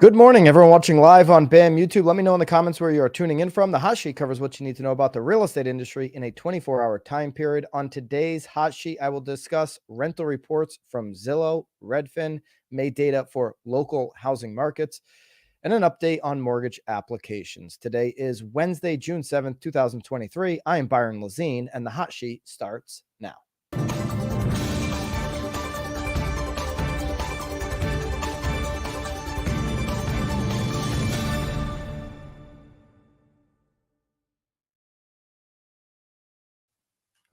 Good morning, everyone watching live on BAM YouTube. Let me know in the comments where you are tuning in from. The Hot Sheet covers what you need to know about the real estate industry in a 24-hour time period. On today's Hot Sheet, I will discuss rental reports from Zillow, Redfin, May data for local housing markets, and an update on mortgage applications. Today is Wednesday, June 7th, 2023. I am Byron Lazine, and the Hot Sheet starts now.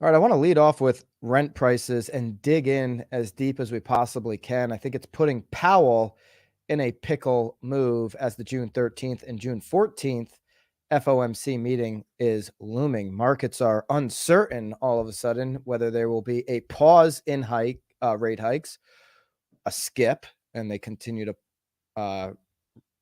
All right, I want to lead off with rent prices and dig in as deep as we possibly can. I think it's putting Powell in a pickle move as the June 13th and June 14th FOMC meeting is looming. Markets are uncertain all of a sudden whether there will be a pause in rate hikes, a skip, and they continue to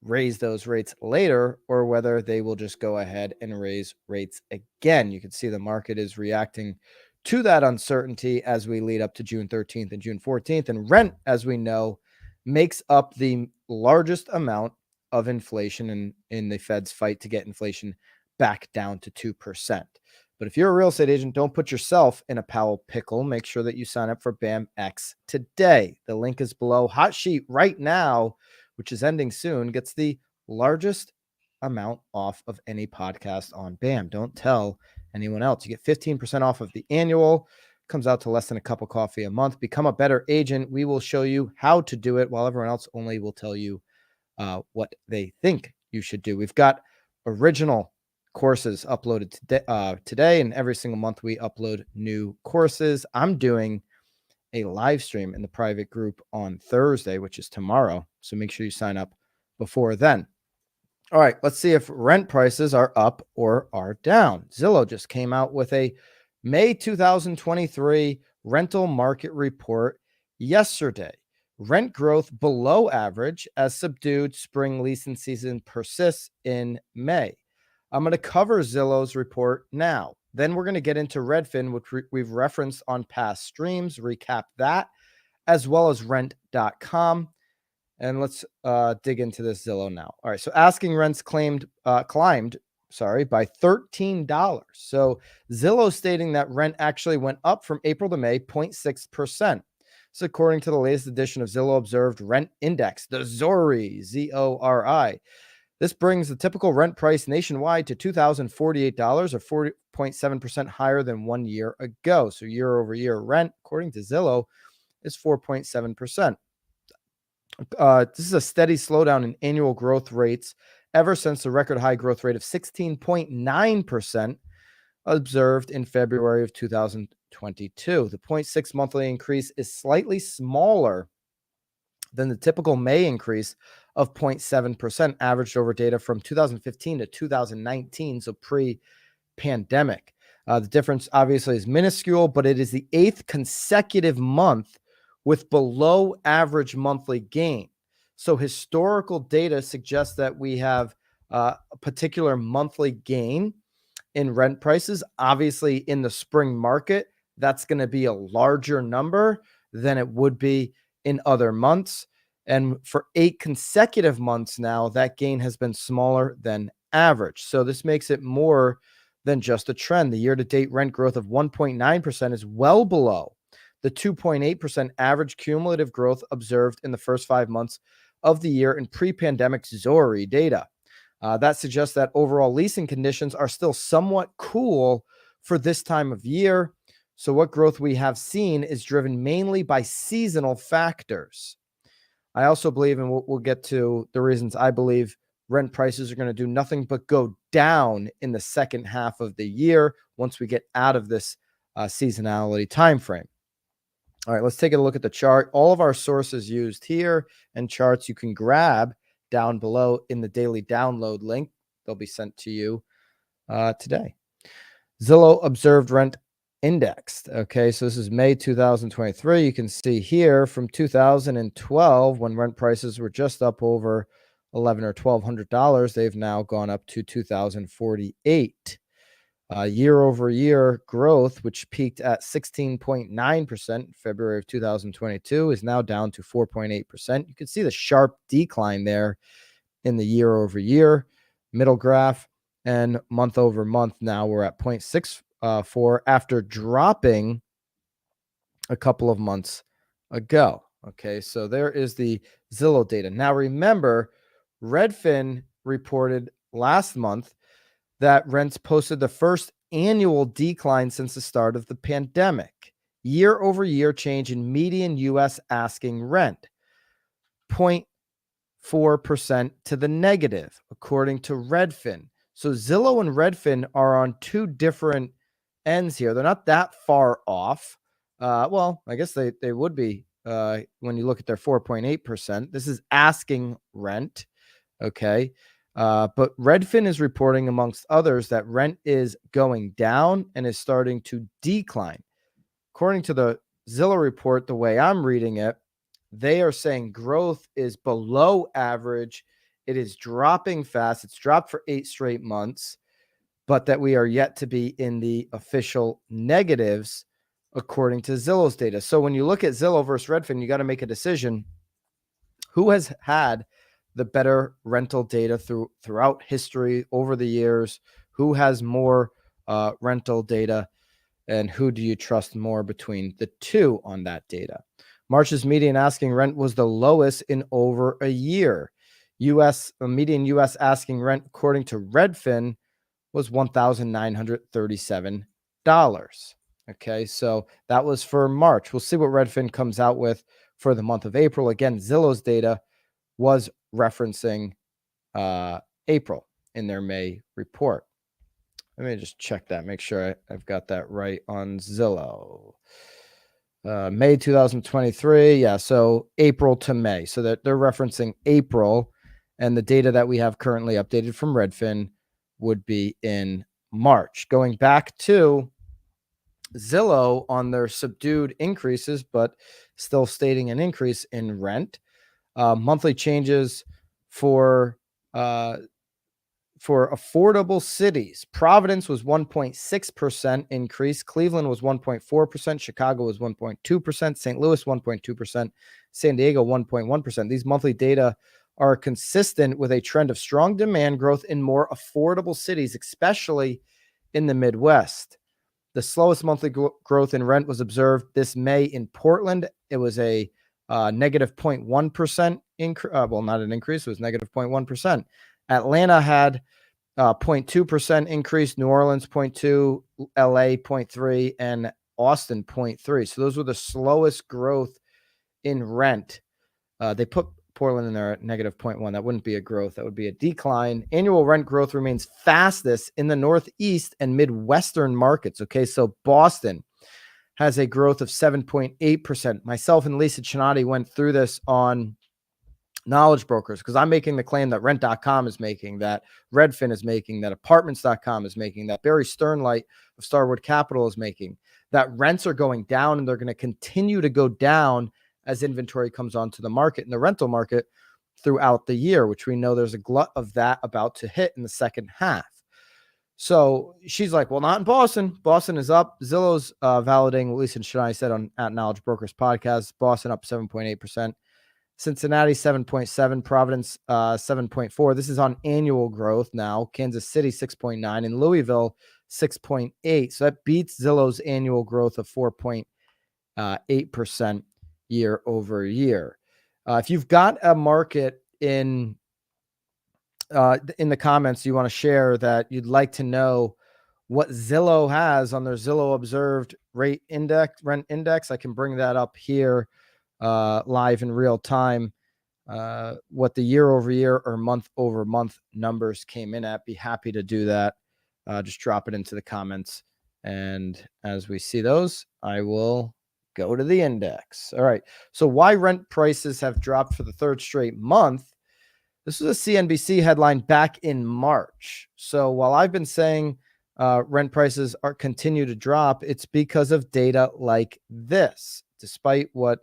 raise those rates later, or whether they will just go ahead and raise rates again. You can see the market is reacting to that uncertainty as we lead up to June 13th and June 14th. And rent, as we know, makes up the largest amount of inflation in the Fed's fight to get inflation back down to 2%. But if you're a real estate agent, don't put yourself in a Powell pickle. Make sure that you sign up for BAMX today. The link is below. Hot Sheet right now, which is ending soon, gets the largest amount off of any podcast on BAM. Don't tell anyone else. You get 15% off of the annual. Comes out to less than a cup of coffee a month. Become a better agent. We will show you how to do it, while everyone else only will tell you what they think you should do. We've got original courses uploaded today, and every single month we upload new courses. I'm doing a live stream in the private group on Thursday, which is tomorrow. So make sure you sign up before then. All right, let's see if rent prices are up or are down. Zillow just came out with a May 2023 rental market report yesterday. Rent growth below average as subdued spring leasing season persists in May. I'm going to cover Zillow's report now. Then we're going to get into Redfin, which we've referenced on past streams, recap that, as well as rent.com. And let's dig into this Zillow now. All right, so asking rents climbed by $13. So Zillow stating that rent actually went up from April to May 0.6%. So according to the latest edition of Zillow Observed Rent Index, the ZORI, Z-O-R-I, this brings the typical rent price nationwide to $2,048, or 40.7% higher than 1 year ago. So year over year rent, according to Zillow, is 4.7%. This is a steady slowdown in annual growth rates ever since the record high growth rate of 16.9% observed in February of 2022. The 0.6 monthly increase is slightly smaller than the typical May increase of 0.7% averaged over data from 2015 to 2019, so pre-pandemic. The difference obviously is minuscule, but it is the 8th consecutive month with below average monthly gain. So historical data suggests that we have a particular monthly gain in rent prices. Obviously, in the spring market, that's going to be a larger number than it would be in other months. And for 8 consecutive months now, that gain has been smaller than average. So this makes it more than just a trend. The year-to-date rent growth of 1.9% is well below the 2.8% average cumulative growth observed in the first 5 months of the year in pre-pandemic ZORI data. That suggests that overall leasing conditions are still somewhat cool for this time of year. So what growth we have seen is driven mainly by seasonal factors. I also believe, and we'll get to the reasons I believe rent prices are going to do nothing but go down in the second half of the year once we get out of this seasonality timeframe. All right, let's take a look at the chart. All of our sources used here and charts you can grab down below in the daily download link. They'll be sent to you today. Zillow Observed Rent Indexed. Okay, so this is May 2023. You can see here from 2012, when rent prices were just up over $1,100 or $1,200, they've now gone up to $2,048. Year over year growth, which peaked at 16.9% in February of 2022, is now down to 4.8%. You can see the sharp decline there in the year over year, middle graph, and month over month. Now we're at 0.64 after dropping a couple of months ago. Okay, so there is the Zillow data. Now remember, Redfin reported last month that rents posted the first annual decline since the start of the pandemic. Year over year change in median US asking rent, 0.4% to the negative, according to Redfin. So Zillow and Redfin are on two different ends here. They're not that far off. Well, I guess they would be when you look at their 4.8%. This is asking rent. Okay. But Redfin is reporting, amongst others, that rent is going down and is starting to decline. According to the Zillow report, the way I'm reading it, they are saying growth is below average. It is dropping fast. It's dropped for 8 straight months, but that we are yet to be in the official negatives, according to Zillow's data. So when you look at Zillow versus Redfin, you got to make a decision. Who has had the better rental data throughout history over the years? Who has more rental data? And who do you trust more between the two on that data? March's median asking rent was the lowest in over a year. Median US asking rent, according to Redfin, was $1,937. Okay, so that was for March. We'll see what Redfin comes out with for the month of April. Again, Zillow's data was referencing April in their May report. Let me just check that, make sure I've got that right on Zillow. May 2023. Yeah, so April to May. So that they're referencing April, and the data that we have currently updated from Redfin would be in March. Going back to Zillow on their subdued increases, but still stating an increase in rent. Monthly changes for affordable cities. Providence was 1.6% increase. Cleveland was 1.4%. Chicago was 1.2%. St. Louis 1.2%. San Diego 1.1%. These monthly data are consistent with a trend of strong demand growth in more affordable cities, especially in the Midwest. The slowest monthly growth in rent was observed this May in Portland. It was a negative 0.1% increase. Well, not an increase. It was negative 0.1%. Atlanta had 0.2% increase. New Orleans 0.2%, LA 0.3%, and Austin 0.3%. So those were the slowest growth in rent. They put Portland in there at negative 0.1%. That wouldn't be a growth. That would be a decline. Annual rent growth remains fastest in the Northeast and Midwestern markets. Okay, so Boston has a growth of 7.8%. Myself and Lisa Chinati went through this on Knowledge Brokers because I'm making the claim that rent.com is making, that Redfin is making, that apartments.com is making, that Barry Sternlight of Starwood Capital is making, that rents are going down and they're going to continue to go down as inventory comes onto the market in the rental market throughout the year, which we know there's a glut of that about to hit in the second half. So she's like, well, not in Boston. Boston is up. Zillow's validating what Lisa and Shania said on at Knowledge Brokers podcast. Boston up 7.8%. Cincinnati 7.7%. Providence 7.4%. This is on annual growth now. Kansas City 6.9%. And Louisville 6.8%. So that beats Zillow's annual growth of 4.8% year over year. If you've got a market in the comments you want to share that you'd like to know what Zillow has on their Zillow observed rent index, I can bring that up here live in real time. What the year over year or month over month numbers came in at. Be happy to do that. Just drop it into the comments. And as we see those, I will go to the index. All right. So why rent prices have dropped for the third straight month. This was a CNBC headline back in March. So while I've been saying rent prices continue to drop, it's because of data like this. Despite what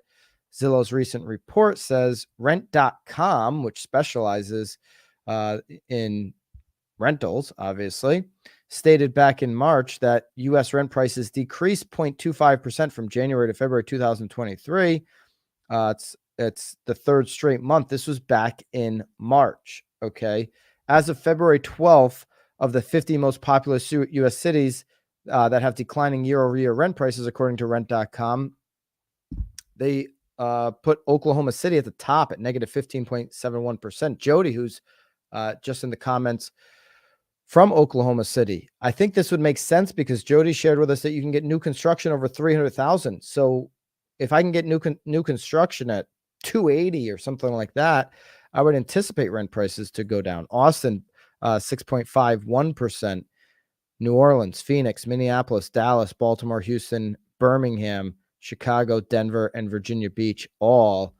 Zillow's recent report says, rent.com, which specializes in rentals, obviously, stated back in March that U.S. rent prices decreased 0.25% from January to February 2023. It's the third straight month. This was back in March. Okay. As of February 12th, of the 50 most populous U.S. cities that have declining year-over-year rent prices, according to rent.com, they put Oklahoma City at the top at negative 15.71%. Jody, who's just in the comments from Oklahoma City, I think this would make sense because Jody shared with us that you can get new construction over 300,000. So if I can get new construction at 280 or something like that, I would anticipate rent prices to go down. Austin, 6.51%. New Orleans, Phoenix, Minneapolis, Dallas, Baltimore, Houston, Birmingham, Chicago, Denver, and Virginia Beach all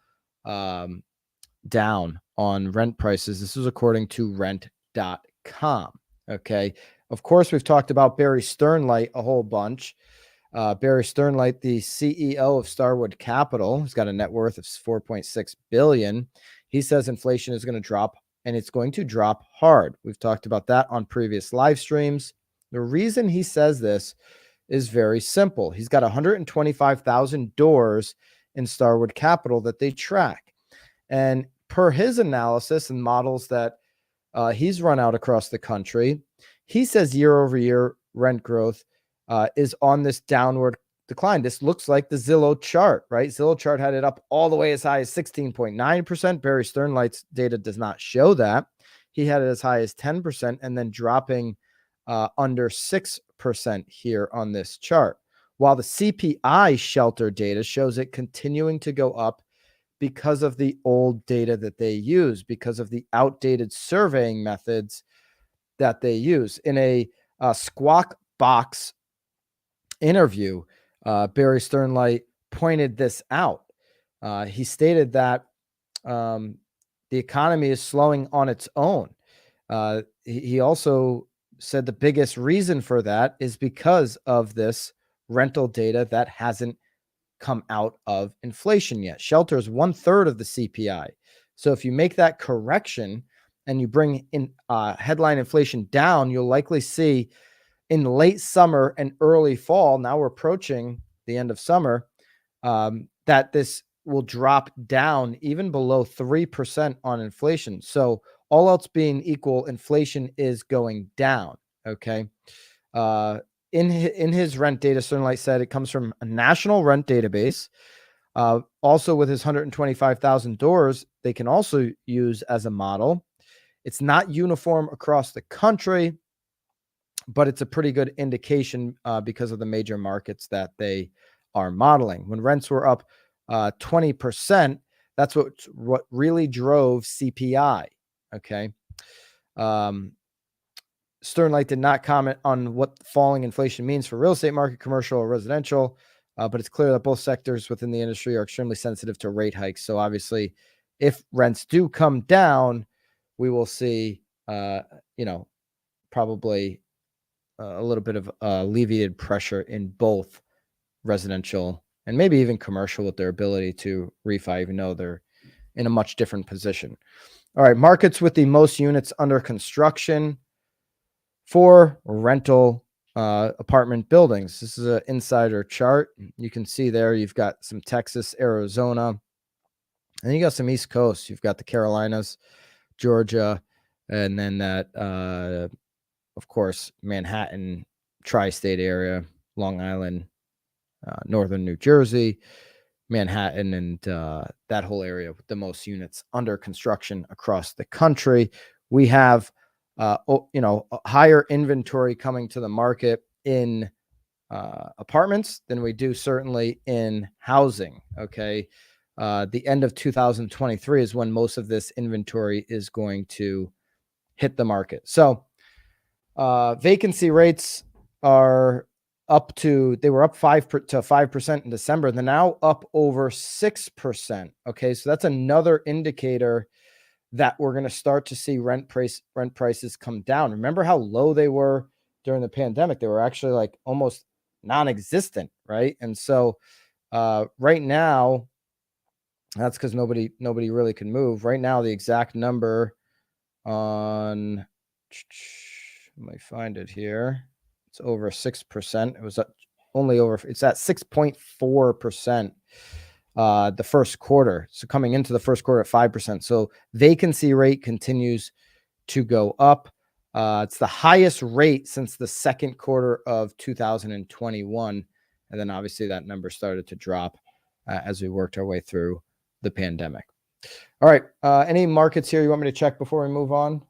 down on rent prices. This is according to rent.com. Okay. Of course, we've talked about Barry Sternlight a whole bunch. Barry Sternlight, the CEO of Starwood Capital, has got a net worth of $4.6 billion. He says inflation is going to drop, and it's going to drop hard. We've talked about that on previous live streams. The reason he says this is very simple. He's got 125,000 doors in Starwood Capital that they track. And per his analysis and models that he's run out across the country, he says year-over-year rent growth is on this downward decline. This looks like the Zillow chart, right? Zillow chart had it up all the way as high as 16.9%. Barry Sternlight's data does not show that. He had it as high as 10% and then dropping under 6% here on this chart. While the CPI shelter data shows it continuing to go up because of the old data that they use, because of the outdated surveying methods that they use. In a Squawk Box interview, Barry Sternlight pointed this out. He stated that the economy is slowing on its own. He also said the biggest reason for that is because of this rental data that hasn't come out of inflation yet. Shelter is 1/3 of the CPI. So if you make that correction and you bring in headline inflation down, you'll likely see in late summer and early fall, now we're approaching the end of summer, that this will drop down even below 3% on inflation. So all else being equal, inflation is going down. Okay. In his rent data, Sternlight said it comes from a national rent database. Also, with his 125,000 doors, they can also use as a model. It's not uniform across the country, but it's a pretty good indication because of the major markets that they are modeling. When rents were up 20%, that's what really drove CPI. Okay. Sternlight did not comment on what falling inflation means for real estate market, commercial or residential, but it's clear that both sectors within the industry are extremely sensitive to rate hikes. So obviously, if rents do come down, we will see, probably a little bit of alleviated pressure in both residential and maybe even commercial with their ability to refi, even though they're in a much different position. All right, markets with the most units under construction for rental apartment buildings. This is an insider chart. You can see there you've got some Texas, Arizona, and you got some East Coast. You've got the Carolinas, Georgia, and then that, of course, Manhattan, tri-state area, Long Island, northern New Jersey, Manhattan, and that whole area with the most units under construction across the country. We have a higher inventory coming to the market in apartments than we do certainly in housing. Okay. The end of 2023 is when most of this inventory is going to hit the market. So vacancy rates are they were up 5% in December. They're now up over 6%. Okay. So that's another indicator that we're going to start to see rent prices come down. Remember how low they were during the pandemic? They were actually like almost non-existent, right? And so right now, that's because nobody really can move. Right now, the exact number on, let me find it here. It's over 6%. It was it's at 6.4%. The first quarter. So coming into the first quarter at 5%. So vacancy rate continues to go up. It's the highest rate since the second quarter of 2021. And then obviously that number started to drop as we worked our way through the pandemic. All right. Any markets here you want me to check before we move on?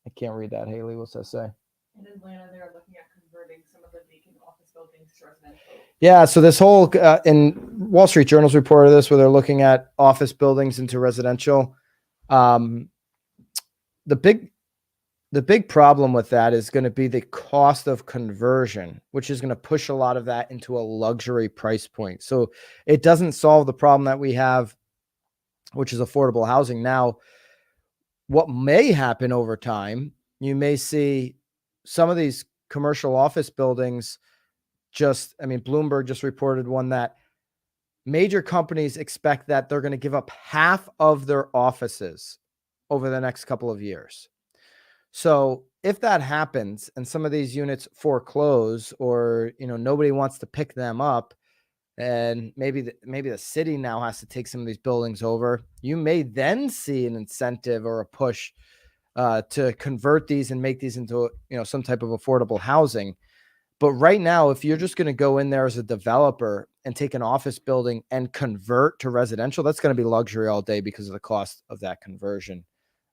I can't read that. Haley, what's that say? In Atlanta, they're looking at converting some of the vacant office buildings to residential. Yeah, so this whole in Wall Street Journal's reported this, where they're looking at office buildings into residential. The big problem with that is going to be the cost of conversion, which is going to push a lot of that into a luxury price point. So it doesn't solve the problem that we have, which is affordable housing. Now, what may happen over time, you may see some of these commercial office buildings Bloomberg just reported one that major companies expect that they're going to give up half of their offices over the next couple of years. So if that happens and some of these units foreclose, or nobody wants to pick them up, and maybe the city now has to take some of these buildings over, you may then see an incentive or a push to convert these and make these into some type of affordable housing. But right now, if you're just going to go in there as a developer and take an office building and convert to residential, that's going to be luxury all day because of the cost of that conversion.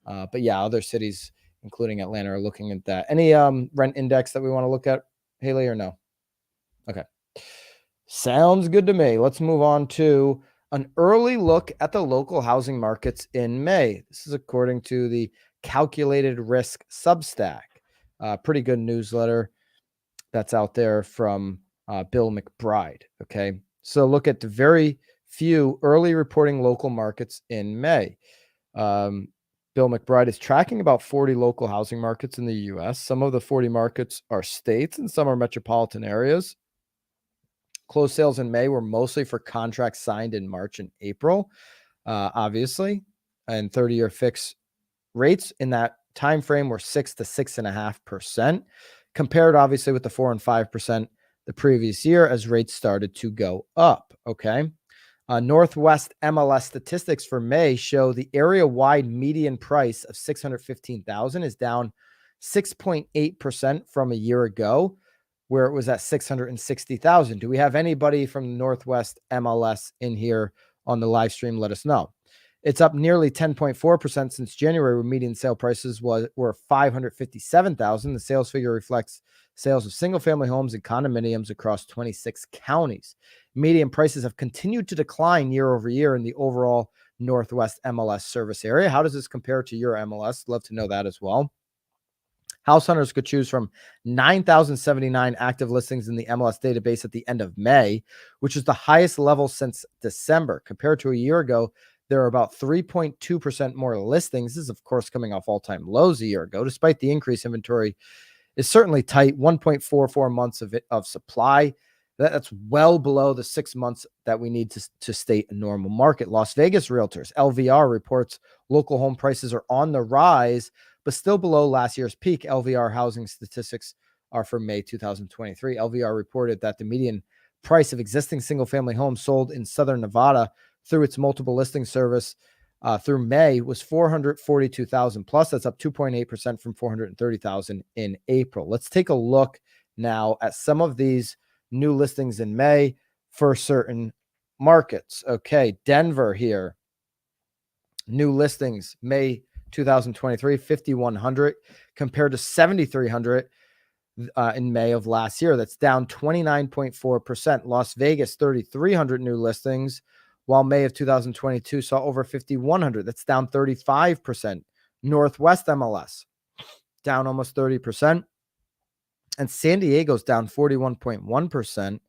But yeah, other cities, including Atlanta, are looking at that. Any rent index that we want to look at, Haley, or no? Okay. Sounds good to me. Let's move on to an early look at the local housing markets in May. This is according to the Calculated Risk Substack. Pretty good newsletter that's out there from Bill McBride. Okay. So look at the very few early reporting local markets in May. Bill McBride is tracking about 40 local housing markets in the U.S. Some of the 40 markets are states and some are metropolitan areas. Closed sales in May were mostly for contracts signed in March and April, obviously, and 30-year fixed rates in that time frame were 6 to 6.5%, compared obviously with the 4 and 5% the previous year as rates started to go up. Okay. Northwest MLS statistics for May show the area-wide median price of $615,000 is down 6.8% from a year ago, where it was at $660,000. Do we have anybody from Northwest MLS in here on the live stream? Let us know. It's up nearly 10.4% since January, where median sale prices were $557,000. The sales figure reflects sales of single-family homes and condominiums across 26 counties. Median prices have continued to decline year over year in the overall Northwest MLS service area. How does this compare to your MLS? Love to know that as well. House hunters could choose from 9,079 active listings in the MLS database at the end of May, which is the highest level since December. Compared to a year ago, there are about 3.2% more listings. This is, of course, coming off all-time lows a year ago. Despite the increase, inventory is certainly tight, 1.44 months of supply. That's well below the 6 months that we need to state a normal market. Las Vegas Realtors, LVR, reports local home prices are on the rise, but still below last year's peak. LVR housing statistics are for May 2023. LVR reported that the median price of existing single-family homes sold in Southern Nevada through its multiple listing service through May was $442,000 plus. That's up 2.8% from $430,000 in April. Let's take a look now at some of these new listings in May for certain markets. Okay, Denver here. New listings, May 2023, 5,100 compared to 7,300 in May of last year. That's down 29.4%. Las Vegas, 3,300 new listings, while May of 2022 saw over 5,100. That's down 35%. Northwest MLS, down almost 30%. And San Diego's down 41.1%,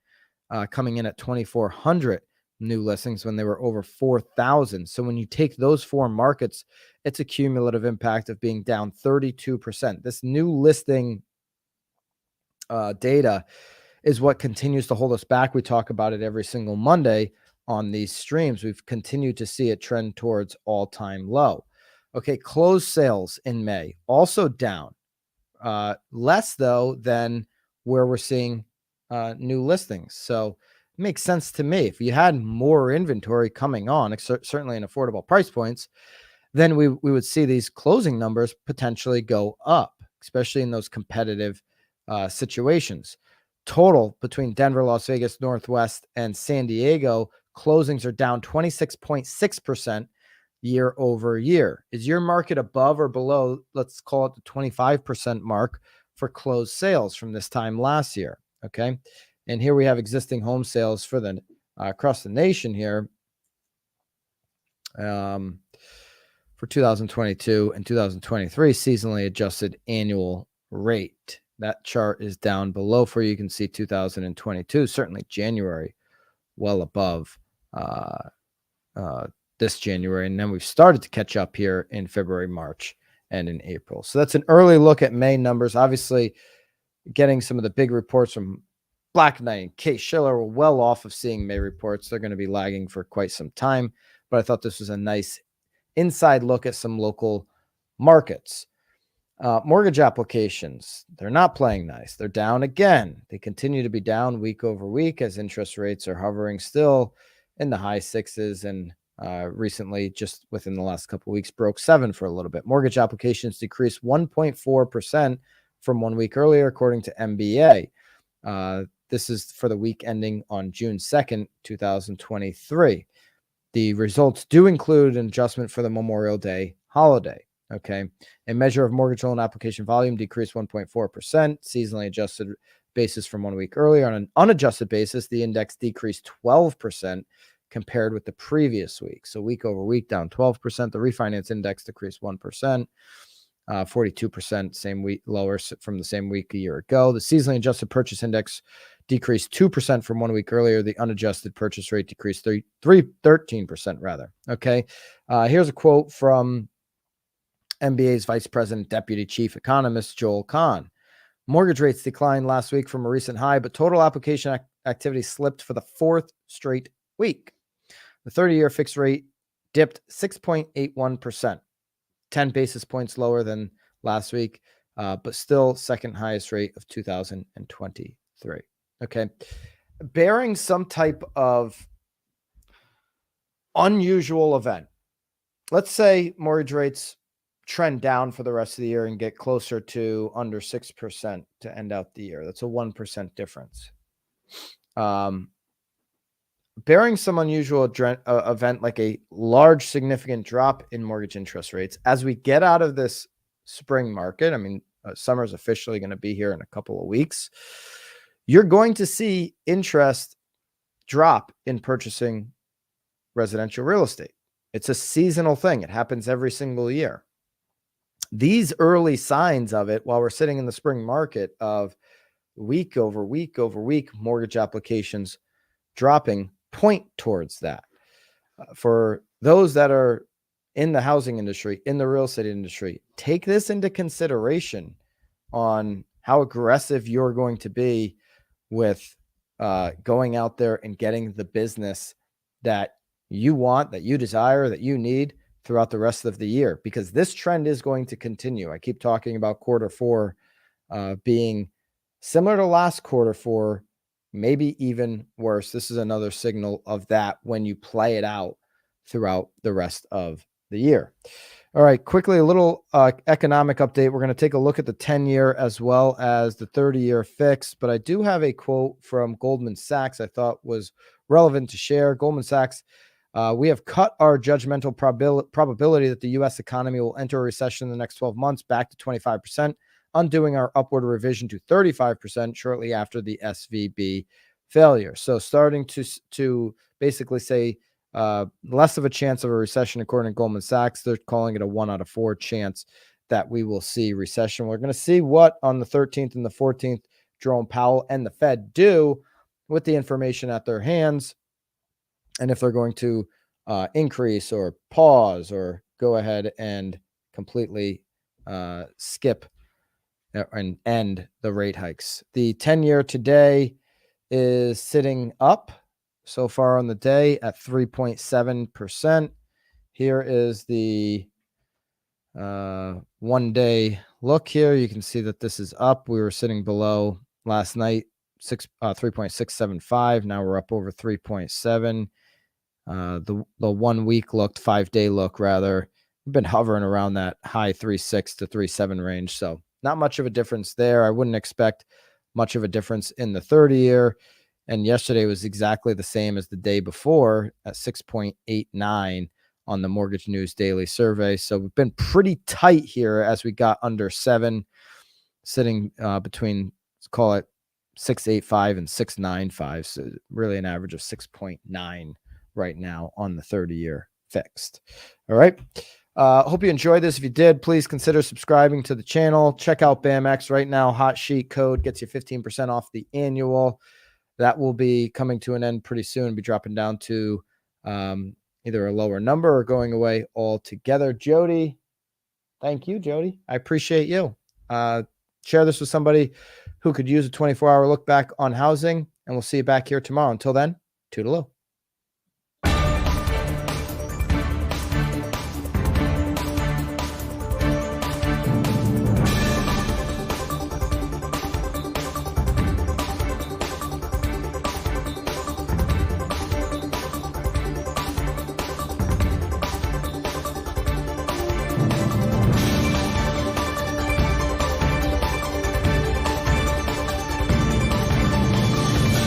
coming in at 2,400 new listings when they were over 4,000. So when you take those four markets, it's a cumulative impact of being down 32%. This new listing data is what continues to hold us back. We talk about it every single Monday on these streams. We've continued to see it trend towards all-time low. Okay, closed sales in May also down. Less, though, than where we're seeing new listings. So it makes sense to me. If you had more inventory coming on, certainly in affordable price points, then we would see these closing numbers potentially go up, especially in those competitive situations. Total between Denver, Las Vegas, Northwest, and San Diego, closings are down 26.6% year over year. Is your market above or below, let's call it the 25% mark for closed sales from this time last year? Okay. And here we have existing home sales for the across the nation here for 2022 and 2023 seasonally adjusted annual rate. That chart is down below for you. You can see 2022, certainly January, well above this January. And then we've started to catch up here in February, March, and in April. So that's an early look at May numbers. Obviously, getting some of the big reports from Black Knight and Case Shiller were well off of seeing May reports. They're going to be lagging for quite some time. But I thought this was a nice inside look at some local markets. Mortgage applications, they're not playing nice. They're down again. They continue to be down week over week as interest rates are hovering still in the high sixes, and recently, just within the last couple of weeks, broke 7 for a little bit. Mortgage applications decreased 1.4% from 1 week earlier, according to MBA. This is for the week ending on June 2nd, 2023. The results do include an adjustment for the Memorial Day holiday. Okay. A measure of mortgage loan application volume decreased 1.4%, seasonally adjusted basis from 1 week earlier. On an unadjusted basis, the index decreased 12% compared with the previous week. So week over week, down 12%. The refinance index decreased 1%, 42% same week lower from the same week a year ago. The seasonally adjusted purchase index decreased 2% from 1 week earlier. The unadjusted purchase rate decreased 13% rather. Okay. Here's a quote from MBA's Vice President, Deputy Chief Economist, Joel Kahn. Mortgage rates declined last week from a recent high, but total application activity slipped for the 4th straight week. The 30-year fixed rate dipped 6.81%, 10 basis points lower than last week, but still second highest rate of 2023. Okay. Bearing some type of unusual event, let's say mortgage rates trend down for the rest of the year and get closer to under 6% to end out the year. That's a 1% difference. Bearing some unusual event like a large significant drop in mortgage interest rates, as we get out of this spring market, I mean, summer is officially going to be here in a couple of weeks, you're going to see interest drop in purchasing residential real estate. It's a seasonal thing. It happens every single year. These early signs of it, while we're sitting in the spring market, of week over week over week mortgage applications dropping, point towards that. For those that are in the housing industry, in the real estate industry, take this into consideration on how aggressive you're going to be with going out there and getting the business that you want, that you desire, that you need throughout the rest of the year, because this trend is going to continue. I keep talking about quarter four being similar to last quarter four, maybe even worse. This is another signal of that when you play it out throughout the rest of the year. All right, quickly, a little economic update. We're going to take a look at the 10-year as well as the 30-year fix, but I do have a quote from Goldman Sachs I thought was relevant to share. Goldman Sachs, we have cut our judgmental probability that the U.S. economy will enter a recession in the next 12 months back to 25%, undoing our upward revision to 35% shortly after the SVB failure. So starting to basically say less of a chance of a recession, according to Goldman Sachs. They're calling it a 1 out of 4 chance that we will see recession. We're going to see what on the 13th and the 14th Jerome Powell and the Fed do with the information at their hands, and if they're going to increase or pause or go ahead and completely skip and end the rate hikes. The 10-year today is sitting up so far on the day at 3.7%. Here is the 1-day look here. You can see that this is up. We were sitting below last night, 3.675. Now we're up over 3.7. The 1 week look, 5-day look rather, We've been hovering around that high 3.6 to 3.7 range. So not much of a difference there. I wouldn't expect much of a difference in the 30-year. And yesterday was exactly the same as the day before at 6.89 on the Mortgage News Daily Survey. So we've been pretty tight here as we got under 7, sitting between, let's call it 6.85 and 6.95. So really an average of 6.9 right now on the 30-year fixed. All right. Hope you enjoyed this. If you did, please consider subscribing to the channel. Check out BAMX right now. Hot sheet code gets you 15% off the annual. That will be coming to an end pretty soon. Be dropping down to either a lower number or going away altogether. Jody, thank you, Jody. I appreciate you. Share this with somebody who could use a 24-hour look back on housing, and we'll see you back here tomorrow. Until then, toodaloo.